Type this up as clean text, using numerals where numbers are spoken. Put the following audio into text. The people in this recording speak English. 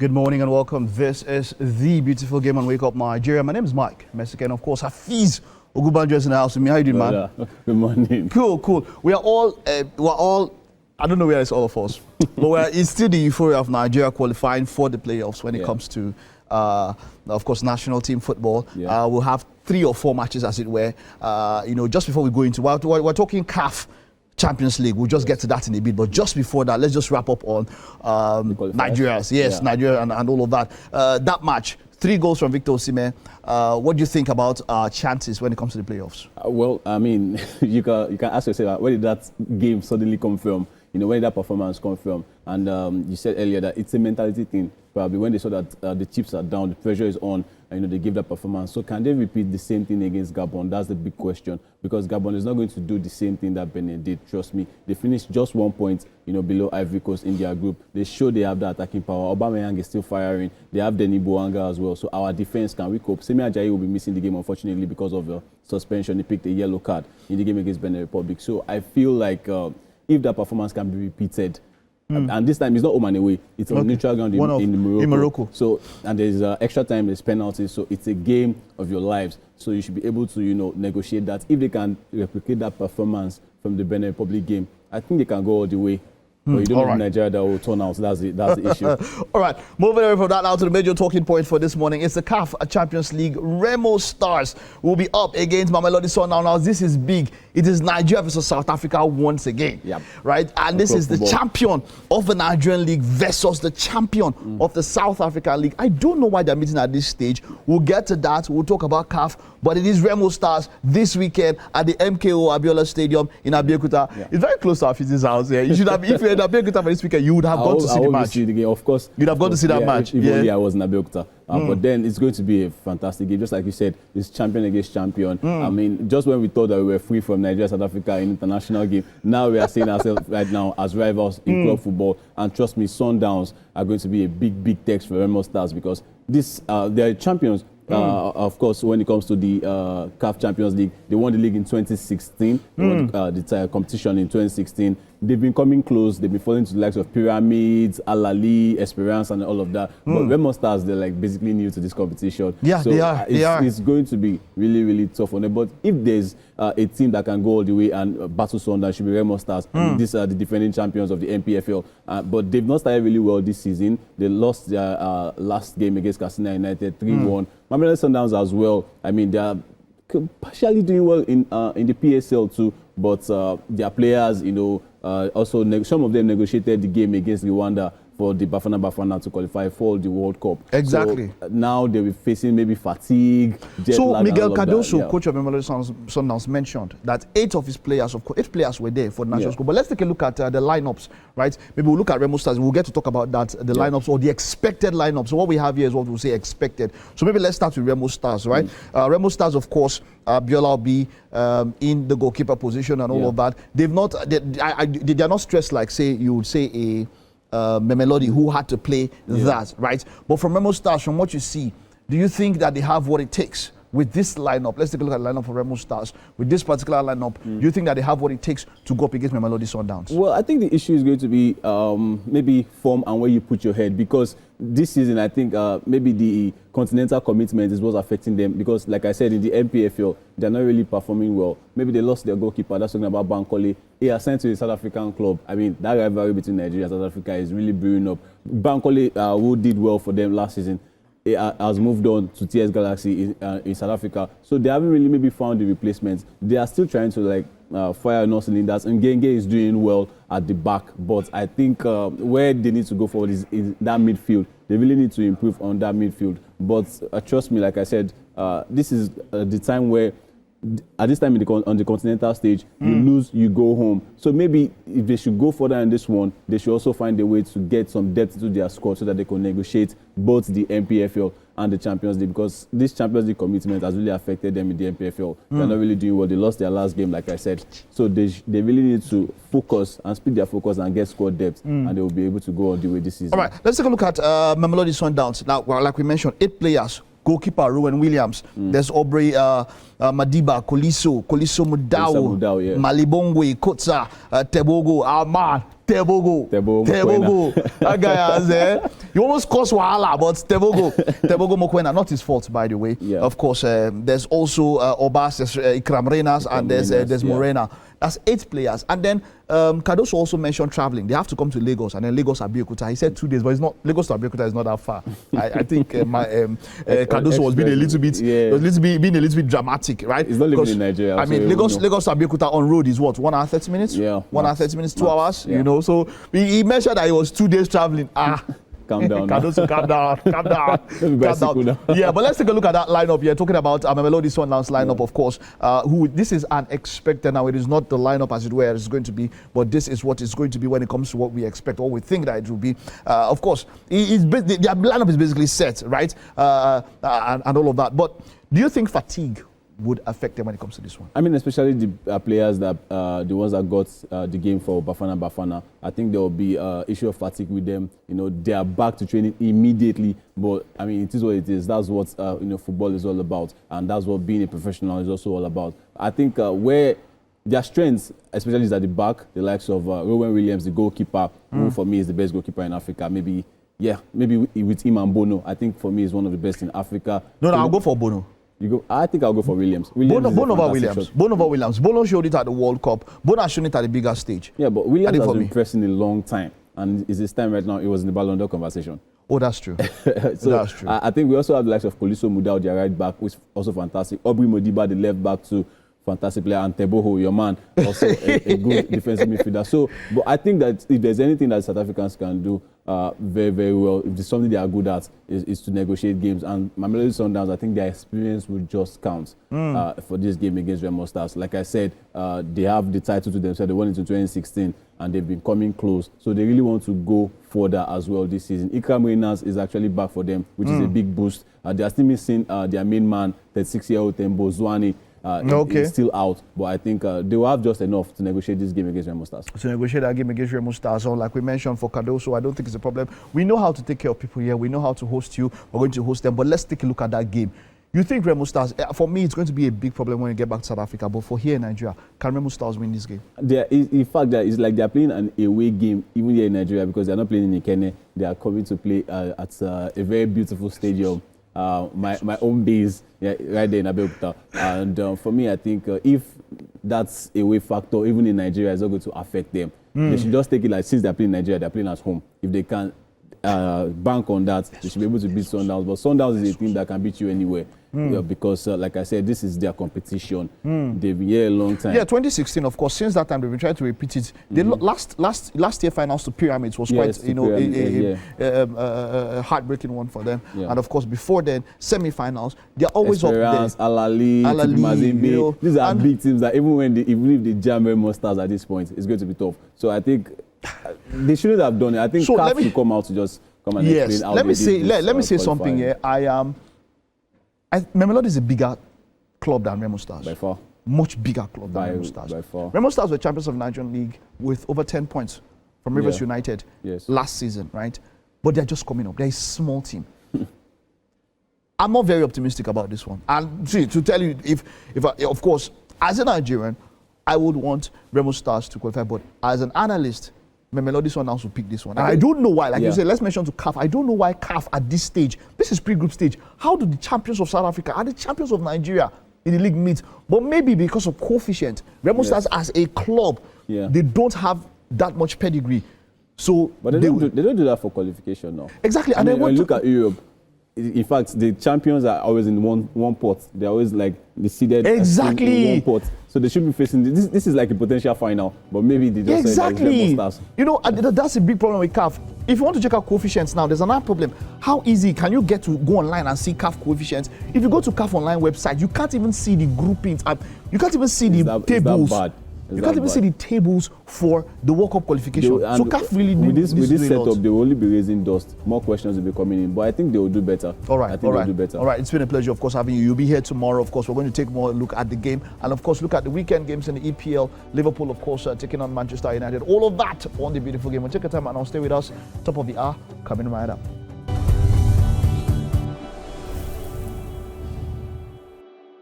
Good morning and welcome. This is the beautiful game on Wake Up Nigeria. My name is Mike Mexican. Of course, Hafiz Ogubanjo is in the house with me. How you doing, man? Good morning. Cool. We are all, I don't know where it's all of us, but it's still the euphoria of Nigeria qualifying for the playoffs when it comes to, of course, national team football. We'll have 3 or 4 matches, as it were. Just before we go into, we're talking CAF Champions League. We'll just get to that in a bit. But just before that, let's just wrap up on Nigeria's. Yes, Nigeria and all of that. That match, 3 goals from Victor Osimhen. What do you think about our chances when it comes to the playoffs? Well, I mean, you can ask yourself, where did that game suddenly come from? Where did that performance come from? And you said earlier that it's a mentality thing. Probably when they saw that the chips are down, the pressure is on, and they give that performance. So can they repeat the same thing against Gabon? That's the big question. Because Gabon is not going to do the same thing that Benin did. Trust me. They finished just 1 point, below Ivory Coast in their group. They show they have that attacking power. Aubameyang is still firing. They have Denis Bouanga as well. So our defense can wake up. Semi Ajayi will be missing the game, unfortunately, because of the suspension. He picked a yellow card in the game against Benin Republic. So I feel like if that performance can be repeated, and this time it's not home and away, it's on neutral ground in Morocco. So, and there's extra time, there's penalties, so it's a game of your lives. So you should be able to, negotiate that. If they can replicate that performance from the Benin Republic game, I think they can go all the way. But you don't have Nigeria that will turn out. That's the issue. All right, moving away from that now to the major talking point for this morning. It's the CAF Champions League. Remo Stars will be up against Mamelodi Sundowns. Now, this is big. It is Nigeria versus South Africa once again. Right? And this is the champion of the Nigerian League versus the champion of the South African League. I don't know why they're meeting at this stage. We'll get to that. We'll talk about CAF. But it is Remo Stars this weekend at the MKO Abiola Stadium in Abeokuta. It's very close to Afiz's house here. You should have, if you're in Abeokuta for this weekend, you would have gone to see the match. Of course. You'd have gone to see that match. If only I was in Abeokuta. But then it's going to be a fantastic game. Just like you said, it's champion against champion. I mean, just when we thought that we were free from Nigeria, South Africa in international game, now we are seeing ourselves right now as rivals in club football. And trust me, Sundowns are going to be a big text for Remo Stars because they are champions. Of course, when it comes to the CAF Champions League, they won the league in 2016. They won the competition in 2016. They've been coming close. They've been falling to the likes of Pyramids, Al Ahly, Esperance, and all of that. But Remo Stars, they're like basically new to this competition. Yeah, so they are. It's going to be really tough on them. But if there's a team that can go all the way and battle Sundowns, should be Remo Stars. These are the defending champions of the NPFL. But they've not started really well this season. They lost their last game against Katsina United 3-1. Mamelodi Sundowns as well. I mean, they are partially doing well in the PSL too. But their players, also some of them negotiated the game against Rwanda for the Bafana to qualify for the World Cup. Exactly. So now they will be facing maybe fatigue, jet so lag, Miguel Cardoso, coach of Mamelodi Sundowns, mentioned that 8 of his players, 8 players were there for the national squad. But let's take a look at the lineups, right? Maybe we'll look at Remo Stars. We'll get to talk about that, the lineups or the expected lineups. So what we have here is what we'll say expected. So maybe let's start with Remo Stars, right? Remo Stars, of course, Biola will be in the goalkeeper position and all of that. They're not stressed like, say, you would say a Mamelodi who had to play that, right? But from Remo Stars, from what you see, do you think that they have what it takes with this lineup? Let's take a look at the lineup for Remo Stars. With this particular lineup, do you think that they have what it takes to go up against Mamelodi Sundowns? Well, I think the issue is going to be maybe form and where you put your head, because this season, I think maybe the continental commitment is what's affecting them, because like I said, in the MPFL, they're not really performing well. Maybe they lost their goalkeeper. That's talking about Bankole. He is signed to the South African club. I mean, that rivalry between Nigeria and South Africa is really brewing up. Bankole, who did well for them last season, has moved on to TS Galaxy in South Africa. So they haven't really maybe found the replacements. They are still trying to fire on all cylinders. And Ngenge is doing well at the back. But I think where they need to go forward is that midfield. They really need to improve on that midfield. But trust me, like I said, this is the time where at this time on the continental stage, you lose, you go home. So maybe if they should go further in this one, they should also find a way to get some depth to their squad so that they can negotiate both the MPFL and the Champions League, because this Champions League commitment has really affected them in the MPFL. They're not really doing well. They lost their last game, like I said. So they really need to focus and split their focus and get squad depth, and they will be able to go all the way this season. All right, let's take a look at Mamelodi Sundowns. Now, like we mentioned, 8 players. Goalkeeper Rowan Williams. There's Aubrey Madiba, Koliso Mudau, Malibongwe, Kotsa, Tebogo, Ahmad, Tebogo. That guy has he almost caused wahala, but Tebogo Mokoena, not his fault, by the way. Yeah. Of course, there's also Obas, there's Ikram Renas, and there's Morena. That's 8 players. And then Cardoso also mentioned traveling. They have to come to Lagos, and then Lagos Abeokuta. He said 2 days, but it's not. Lagos to Abeokuta is not that far. I think Cardoso was being a little bit, being a little bit dramatic, right? He's not living in Nigeria. I mean, Lagos to Abeokuta on road is what, 1 hour 30 minutes? Yeah. 1 hour 30 minutes, 2 hours. Yeah. You know, so he mentioned that it was 2 days traveling. Calm down. Cardoso, calm down. Yeah, but let's take a look at that lineup here. Talking about Mamelodi Sundowns lineup, of course. This is unexpected now. It is not the lineup as it were it's going to be, but this is what it's going to be when it comes to what we expect, what we think that it will be. Of course, their lineup is basically set, right? And all of that. But do you think fatigue would affect them when it comes to this one? I mean, especially the players that the ones that got the game for Bafana. I think there will be issue of fatigue with them. You know, they are back to training immediately. But I mean, it is what it is. That's what football is all about, and that's what being a professional is also all about. I think where their strengths, especially, is at the back. The likes of Rowan Williams, the goalkeeper, who for me is the best goalkeeper in Africa. Maybe with him and Bono. I think for me is one of the best in Africa. No, I'll go for Bono. I think I'll go for Williams. Bono over Williams. Bono showed it at the World Cup. Bono has shown it at the bigger stage. Yeah, but Williams has been pressing a long time. And it's his time right now. It was in the Ballon d'Or conversation. Oh, that's true. So that's true. I think we also have the likes of Koliso Mudau, their right back, which is also fantastic. Aubrey Modiba, the left back, too. Fantastic player. And Teboho, your man, also a good defensive midfielder. So, but I think that if there's anything that South Africans can do very, very well, if there's something they are good at, is to negotiate games. And Mamelodi Sundowns, I think their experience will just count for this game against Remo Stars. Like I said, they have the title to themselves. They won it in 2016, and they've been coming close. So they really want to go further as well this season. Ikram Renas is actually back for them, which is a big boost. They are still missing their main man, 36-year-old Tembo Zwane. Is still out, but I think they will have just enough to negotiate this game against Remo Stars. To negotiate that game against Remo Stars, or like we mentioned for Cardoso, I don't think it's a problem. We know how to take care of people here. We know how to host you. We're going to host them, but let's take a look at that game. You think Remo Stars, for me, it's going to be a big problem when you get back to South Africa, but for here in Nigeria, can Remo Stars win this game? In fact, it's like they're playing an away game, even here in Nigeria, because they're not playing in Ikene. They are coming to play at a very beautiful stadium. My own base, right there in Abeokuta. And for me, I think if that's a way factor, even in Nigeria, it's not going to affect them. They should just take it like, since they're playing in Nigeria, they're playing at home. If they can bank on that, they should be able to beat Sundowns. But Sundowns is a team that can beat you anywhere. Because, like I said, this is their competition. They've been here a long time. Yeah, 2016, of course. Since that time, they've been trying to repeat it. They last year finals to Pyramids was quite, a heartbreaking one for them. Yeah. And of course, before then, semi-finals, they're always Esperance, up there. Mazembe, these are big teams that even if they jam Remo Stars at this point, it's going to be tough. So I think they shouldn't have done it. I think CAF should come out to just come and explain how let me say something here. Mamelodi is a bigger club than Remo Stars. By far. Much bigger club than Remo Stars. By far. Remo Stars were champions of the Nigerian League with over 10 points from Rivers United last season, right? But they're just coming up. They're a small team. I'm not very optimistic about this one. And see, to tell you, if of course, as a Nigerian, I would want Remo Stars to qualify, but as an analyst, Mamelodi Sundowns will pick this one. And I don't know why. Like you said, let's mention to CAF. I don't know why CAF at this stage, this is pre-group stage, how do the champions of South Africa and the champions of Nigeria in the league meet? But maybe because of coefficient, Remo Stars as a club, they don't have that much pedigree. So but they don't do that for qualification now. Exactly. And then when you look at Europe, in fact, the champions are always in one pot. They're always like the seeded in one pot. So they should be facing this is like a potential final, but maybe they just say like Remo Stars. You know, that's a big problem with CAF. If you want to check out coefficients now, there's another problem. How easy can you get to go online and see CAF coefficients? If you go to CAF online website, you can't even see the groupings. You can't even see the tables. You can't even see the tables for the World Cup qualification. So CAF really needs with this setup, they will only be raising dust. More questions will be coming in, but I think they will do better. All right, I think they'll do better. All right, it's been a pleasure, of course, having you. You'll be here tomorrow, of course. We're going to take more look at the game, and of course, look at the weekend games in the EPL. Liverpool, of course, taking on Manchester United. All of that on the beautiful game. We'll take a time and I'll stay with us. Top of the hour coming right up.